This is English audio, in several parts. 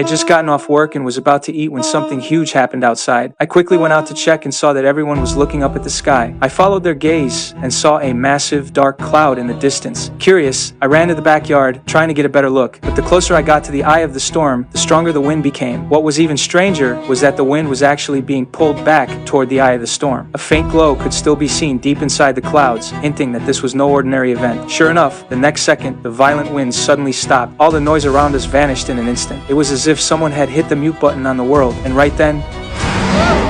I had just gotten off work and was about to eat when something huge happened outside. I quickly went out to check and saw that everyone was looking up at the sky. I followed their gaze and saw a massive, dark cloud in the distance. Curious, I ran to the backyard, trying to get a better look. But the closer I got to the eye of the storm, the stronger the wind became. What was even stranger was that the wind was actually being pulled back toward the eye of the storm. A faint glow could still be seen deep inside the clouds, hinting that this was no ordinary event. Sure enough, the next second, the violent winds suddenly stopped. All the noise around us vanished in an instant. It was as if someone had hit the mute button on the world, and right then,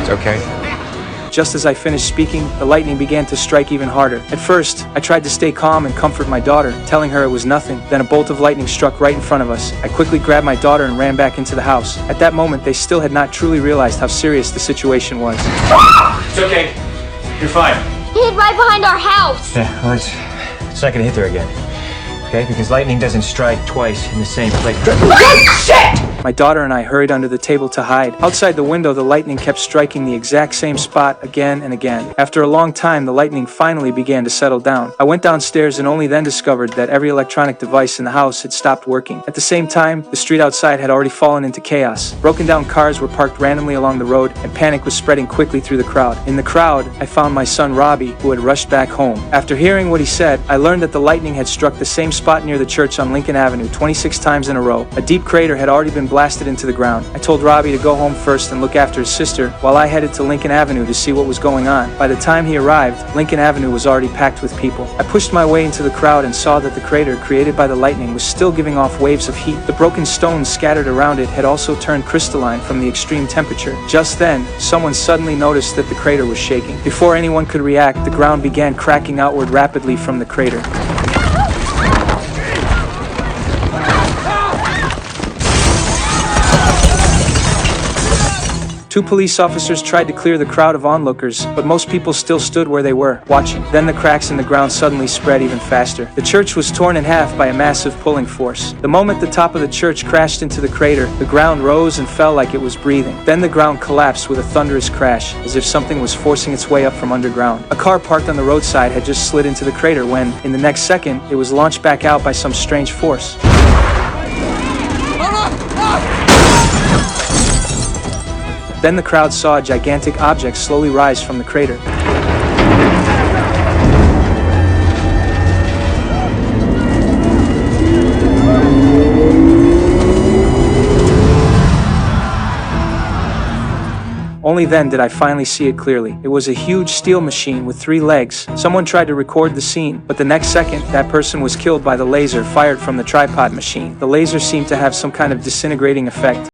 It's okay. just as I finished speaking, the lightning began to strike even harder. At first, I tried to stay calm and comfort my daughter, telling her it was nothing. Then a bolt of lightning struck right in front of us. I quickly grabbed my daughter and ran back into the house. At that moment, they still had not truly realized how serious the situation was. It's okay. You're fine. He hid right behind our house. Yeah, well, it's not gonna hit there again. Okay? Because lightning doesn't strike twice in the same place. Shit! My daughter and I hurried under the table to hide. Outside the window, the lightning kept striking the exact same spot again and again. After a long time, the lightning finally began to settle down. I went downstairs and only then discovered that every electronic device in the house had stopped working. At the same time, the street outside had already fallen into chaos. Broken down cars were parked randomly along the road, and panic was spreading quickly through the crowd. In the crowd, I found my son Robbie, who had rushed back home. After hearing what he said, I learned that the lightning had struck the same spot near the church on Lincoln Avenue 26 times in a row. A deep crater had already been blasted into the ground. I told Robbie to go home first and look after his sister, while I headed to Lincoln Avenue to see what was going on. By the time he arrived, Lincoln Avenue was already packed with people. I pushed my way into the crowd and saw that the crater created by the lightning was still giving off waves of heat. The broken stones scattered around it had also turned crystalline from the extreme temperature. Just then, someone suddenly noticed that the crater was shaking. Before anyone could react, the ground began cracking outward rapidly from the crater. Two police officers tried to clear the crowd of onlookers, but most people still stood where they were, watching. Then the cracks in the ground suddenly spread even faster. The church was torn in half by a massive pulling force. The moment the top of the church crashed into the crater, the ground rose and fell like it was breathing. Then the ground collapsed with a thunderous crash, as if something was forcing its way up from underground. A car parked on the roadside had just slid into the crater when, in the next second, it was launched back out by some strange force. Then the crowd saw a gigantic object slowly rise from the crater. Only then did I finally see it clearly. It was a huge steel machine with 3 legs. Someone tried to record the scene, but the next second, that person was killed by the laser fired from the tripod machine. The laser seemed to have some kind of disintegrating effect.